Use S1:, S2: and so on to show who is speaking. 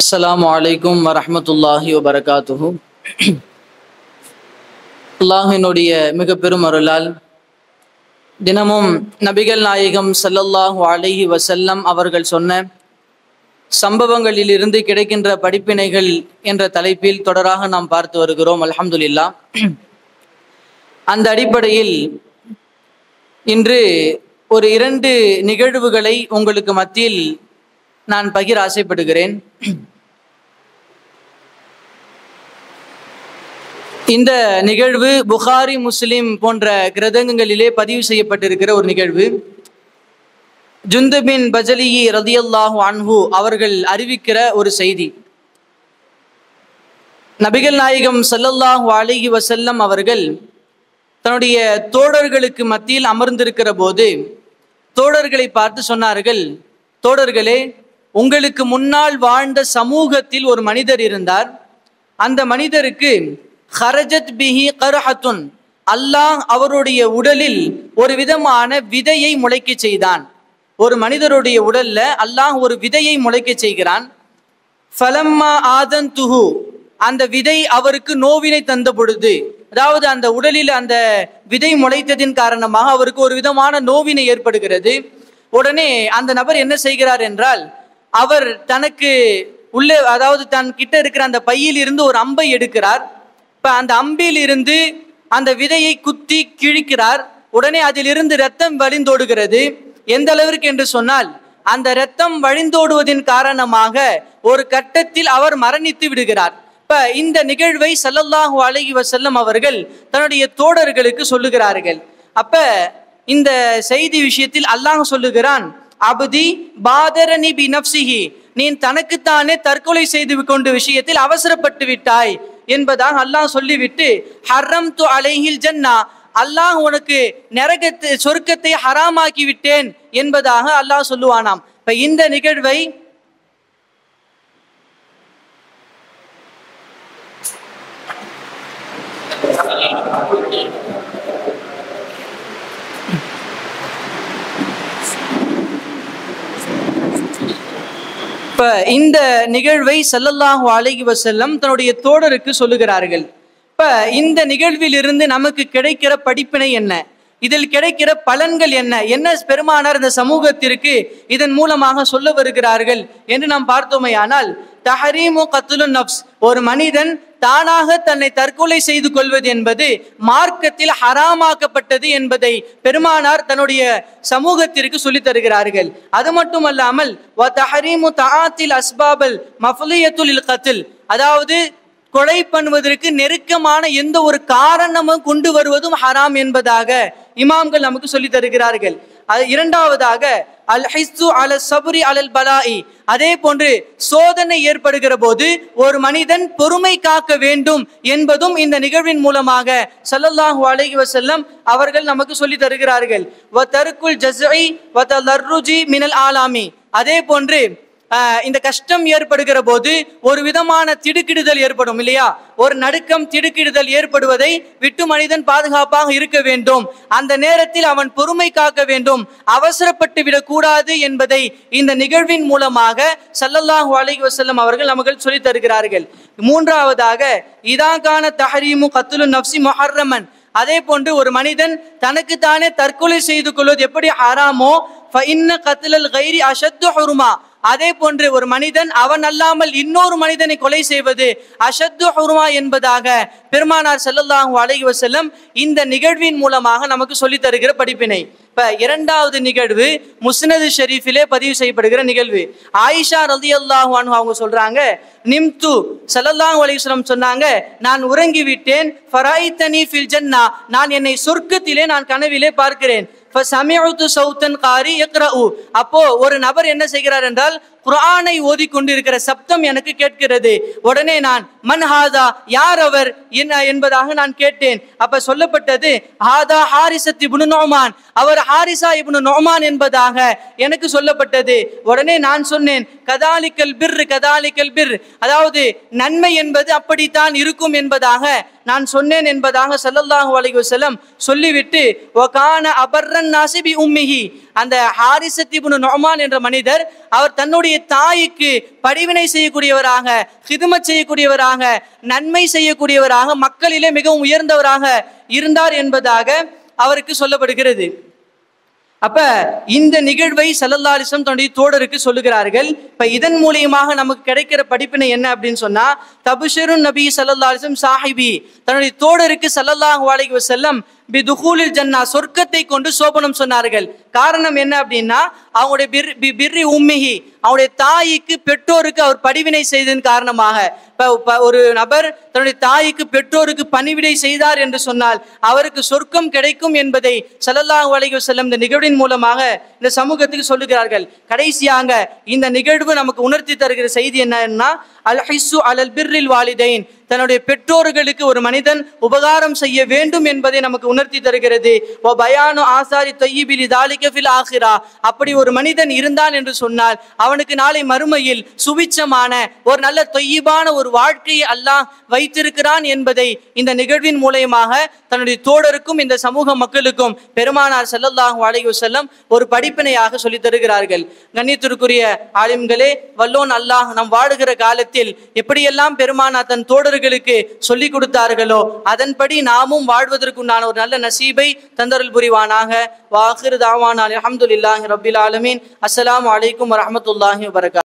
S1: அஸ்ஸலாமு அலைக்கும் வரஹ்மத்துல்லாஹி வபரகாத்துஹு. அல்லாஹினுடைய மிக பெரும் அருளால் தினமும் நபிகள் நாயகம் ஸல்லல்லாஹு அலைஹி வஸல்லம் அவர்கள் சொன்ன சம்பவங்களிலிருந்து கிடைக்கின்ற படிப்பினைகள் என்ற தலைப்பில் தொடராக நாம் பார்த்து வருகிறோம். அல்ஹம்துலில்லாஹ். அந்த அடிப்படையில் இன்று ஒரு 2 நிகழ்வுகளை உங்களுக்கு மத்தியில் நான் பகிர ஆசைப்படுகிறேன். இந்த நிகழ்வு புகாரி, முஸ்லிம் போன்ற கிரந்தங்களிலே பதிவு செய்யப்பட்டிருக்கிற ஒரு நிகழ்வு. ஜுந்தப் பின் பஜலி ரலியல்லாஹு அன்ஹு அவர்கள் அறிவிக்கிற ஒரு செய்தி. நபிகள் நாயகம் ஸல்லல்லாஹு அலைஹி வஸல்லம் அவர்கள் தன்னுடைய தோழர்களுக்கு மத்தியில் அமர்ந்திருக்கிற போது தோழர்களை பார்த்து சொன்னார்கள், தோழர்களே, உங்களுக்கு முன்னால் வாழ்ந்த சமூகத்தில் ஒரு மனிதர் இருந்தார். அந்த மனிதருக்கு ஹரஜத் பிஹி கர்ஹத்துன், அல்லாஹ் அவருடைய உடலில் ஒரு விதமான விதையை முளைக்க செய்தான். ஒரு மனிதருடைய உடல்ல அல்லாஹ் ஒரு விதையை முளைக்க செய்கிறான். ஃபலம்மா ஆதன்துஹு, அந்த விதை அவருக்கு நோவினை தந்த பொழுது, அதாவது அந்த உடலில் அந்த விதை முளைத்ததின் காரணமாக அவருக்கு ஒரு விதமான நோவினை ஏற்படுகிறது. உடனே அந்த நபர் என்ன செய்கிறார் என்றால், அவர் தனக்கு உள்ளே, அதாவது தன் கிட்ட இருக்கிற அந்த பையில் இருந்து ஒரு அம்பை எடுக்கிறார். இப்ப அந்த அம்பில் இருந்து அந்த விதையை குத்தி கிழிக்கிறார். உடனே அதிலிருந்து இரத்தம் வழிந்தோடுகிறது. எந்த அளவிற்கு என்று சொன்னால், அந்த இரத்தம் வழிந்தோடுவதின் காரணமாக ஒரு கட்டத்தில் அவர் மரணித்து விடுகிறார். இப்ப இந்த நிகழ்வை ஸல்லல்லாஹு அலைஹி வஸல்லம் அவர்கள் தன்னுடைய தோழர்களுக்கு சொல்லுகிறார்கள். அப்ப இந்த செய்தி விஷயத்தில் அல்லாஹ் சொல்லுகிறான், அப்தி பாதரனி பி நஃப்ஸிஹி, நீ தனக்குத்தானே தற்கொலை செய்து கொண்ட விஷயத்தில் அவசரப்பட்டு விட்டாய் என்பதாக அல்லாஹ் சொல்லிவிட்டு, ஹர்ரம்து அலைஹில் ஜன்னா, அல்லாஹ் உனக்கு சொர்க்கத்தை ஹராமாக்கி விட்டேன் என்பதாக அல்லாஹ் சொல்லுவானாம். இப்ப இந்த நிகழ்வை இந்த நிகழ்வை ஸல்லல்லாஹு அலைஹி வஸல்லம் தன்னுடைய தோழருக்கு சொல்லுகிறார்கள். இப்ப இந்த நிகழ்வில் இருந்து நமக்கு கிடைக்கிற படிப்பினை என்ன, இதில் கிடைக்கிற பலன்கள் என்ன, என்ன பெருமானார் இந்த சமூகத்திற்கு இதன் மூலமாக சொல்ல வருகிறார்கள் என்று நாம் பார்த்தோமேயானால், தஹரீமு கத்லுன் நஃப்ஸ், ஒரு மனிதன் தானாக தன்னை தற்கொலை செய்து கொள்வது என்பது மார்க்கத்தில் ஹராமாக்கப்பட்டது என்பதை பெருமானார் தன்னுடைய சமூகத்திற்கு சொல்லித் தருகிறார்கள். அது மட்டுமல்லாமல் வ தஹரீமு தஆத்தில் அஸ்பாபல் மஃலியத்துல் கத்ல், அதாவது கொலை பண்ணுவதற்கு நெருக்கமான எந்த ஒரு காரணமும் கொண்டு வருவதும் ஹராம் என்பதாக இமாம்கள் நமக்கு சொல்லி தருகிறார்கள். இரண்டாவதாக அல் ஹிஸ்ஸு அல சப்ரி அலல் பலாஇ, அதே போன்று சோதனை ஏற்படுகிற போது ஒரு மனிதன் பொறுமை காக்க வேண்டும் என்பதும் இந்த நிகழ்வின் மூலமாக ஸல்லல்லாஹு அலைஹி வஸல்லம் அவர்கள் நமக்கு சொல்லி தருகிறார்கள். வ தர்குல் ஜஸ்இ வ தலர்ருஜி மினல் ஆலாமி, அதே போன்று இந்த கஷ்டம் ஏற்படுகிற போது ஒரு விதமான திடுக்கிடுதல் ஏற்படும் இல்லையா, ஒரு நடுக்கம் திடுக்கிடுதல் ஏற்படுவதை விட்டு மனிதன் பாதுகாப்பாக இருக்க வேண்டும். அந்த நேரத்தில் அவன் பொறுமை காக்க வேண்டும், அவசரப்பட்டு விடக்கூடாது என்பதை இந்த நிகழ்வின் மூலமாக ஸல்லல்லாஹு அலைஹி வஸல்லம் அவர்கள் நமக்கு சொல்லி தருகிறார்கள். மூன்றாவதாக இதாகான தஹரீமு கத்லுன் நஃப்ஸி முஹர்ரமன், அதே போன்று ஒரு மனிதன் தனக்குத்தானே தற்கொலை செய்து கொள்வது எப்படி ஹராமோ, ஃபஇன்ன கத்லல் கைரி அஷத்து ஹுருமா, அதே போன்று ஒரு மனிதன் அவன் அல்லாமல் இன்னொரு மனிதனை கொலை செய்வது அஷத்து ஹுருமா என்பதாக பெருமானார் ஸல்லல்லாஹு அலைஹி வஸல்லம் இந்த நிகழ்வின் மூலமாக நமக்கு சொல்லி தருகிற படிப்பினை. இப்ப இரண்டாவது நிகழ்வு முஸ்னது ஷரீஃபிலே பதிவு செய்யப்படுகிற நிகழ்வு. ஆயிஷா ரலியல்லாஹு அன்ஹா அவங்க சொல்றாங்க, நிம்து, ஸல்லல்லாஹு அலைஹி வஸல்லம் சொன்னாங்க, நான் உறங்கி விட்டேன், ஃபரைதனி ஃபில் ஜன்னா, நான் என்னை சொர்க்கத்திலே நான் கனவிலே பார்க்கிறேன். ஃபஸமிஅது சௌத்தன் காரி யக்ரஉ, அப்போ ஒரு நபர் என்ன செய்கிறார் என்றால் குர்ஆனை ஓதி கொண்டிருக்கிற சப்தம் எனக்கு கேட்கிறது. உடனே நான் மன் ஹாதா, யார் அவர் என்பதாக நான் கேட்டேன். அப்ப சொல்லப்பட்டது ஹாதா ஹாரிஸத் இப்னு நுஅமான், அவர் ஹாரிஸா இப்னு நுஅமான் என்பதாக எனக்கு சொல்லப்பட்டது. உடனே நான் சொன்னேன், கதாலிக்கல் பிர் கதாலிக்கல் பிர், அதாவது நன்மை என்பது அப்படித்தான் இருக்கும் என்பதாக நான் சொன்னேன் என்பதாக ஸல்லல்லாஹு அலைஹி வஸல்லம் சொல்லிவிட்டு, வகான அபர்ரன் நாஸி பி உம்மிஹி, அந்த ஹாரிஸத் இப்னு நுஅமான் என்ற மனிதர் அவர் தன்னுடைய தன்னுடைய தாய்க்கு பரிவினை செய்யக்கூடியவராக, ஹிதுமத் செய்யக்கூடியவராக, நன்மை செய்யக்கூடியவராக, மக்களிலே மிகவும் உயர்ந்தவராக இருந்தார் என்பதாக அவருக்கு சொல்லப்படுகிறது. அப்ப இந்த நிகழ்வை ஸல்லல்லாஹு அலைஹி வஸல்லம் தன்னுடைய தோழருக்கு சொல்லுகிறார்கள். இப்ப இதன் மூலியமாக நமக்கு கிடைக்கிற படிப்பினை என்ன அப்படின்னு சொன்னா, தபுஷருன் நபி ஸல்லல்லாஹு அலைஹி வஸல்லம் சாஹிபி, தன்னுடைய தோழருக்கு ஸல்லல்லாஹு அலைஹி வஸல்லம் பிதுகூலில் ஜன்னா, சொர்க்கத்தை கொண்டு சோபனம் சொன்னார்கள். காரணம் என்ன அப்படின்னா, அவங்களுடைய பிர்ரி உம்மிஹி, அவருடைய தாய்க்கு பெற்றோருக்கு அவர் பணிவினை செய்ததன் காரணமாக. ஒரு நபர் தன்னுடைய தாய்க்கு பெற்றோருக்கு பணிவிடை செய்தார் என்று சொன்னால் அவருக்கு சொர்க்கம் கிடைக்கும் என்பதை ஸல்லல்லாஹு அலைஹி வஸல்லம் இந்த நிகழ்வின் மூலமாக இந்த சமூகத்துக்கு சொல்லுகிறார்கள். கடைசியாக இந்த நிகழ்வு நமக்கு உணர்த்தி தருகிற செய்தி என்னன்னா, அல் ஹிஸ்ஸு அலல் பிர்ரில் வாலிதைன், தன்னுடைய பெற்றோர்களுக்கு ஒரு மனிதன் உபகாரம் செய்ய வேண்டும் என்பதை நமக்கு உணர்த்தி தருகிறது. வ பயானு ஆசாரி தய்யிபில் தாலிக ஃபில் ஆகிரா, அப்படி ஒரு மனிதன் இருந்தான் என்று சொன்னால் அவனுக்கு நாளை மறுமையில் சுவிச்சமான ஒரு நல்ல தொய்யிபான ஒரு வாழ்க்கையை அல்லாஹ் வைத்திருக்கிறான் என்பதை இந்த நிகழ்வின் மூலமாக தன்னுடைய தோழருக்கும் இந்த சமூக மக்களுக்கும் பெருமானார் ஸல்லல்லாஹு அலைஹி வஸல்லம் ஒரு படிப்பினையாக சொல்லி தருகிறார்கள். கண்ணியத்திற்குரிய ஆலிம்களே, வல்லோன் அல்லாஹ் நம் வாழுகிற காலத்தில் எப்படியெல்லாம் பெருமானார் தன் தோழர்களுக்கு சொல்லிக் கொடுத்தார்களோ அதன்படி நாமும் வாழ்வதற்குண்டான ஒரு நல்ல நசீபை தந்தருள் புரிவானாக. வாஹிர் தாவானா அல்ஹம்துலில்லாஹி ரப்பில் ஆலமீன். அஸ்ஸலாமு அலைக்கும் வரஹ்மத்துல்லாஹி வபரகாத்துஹு.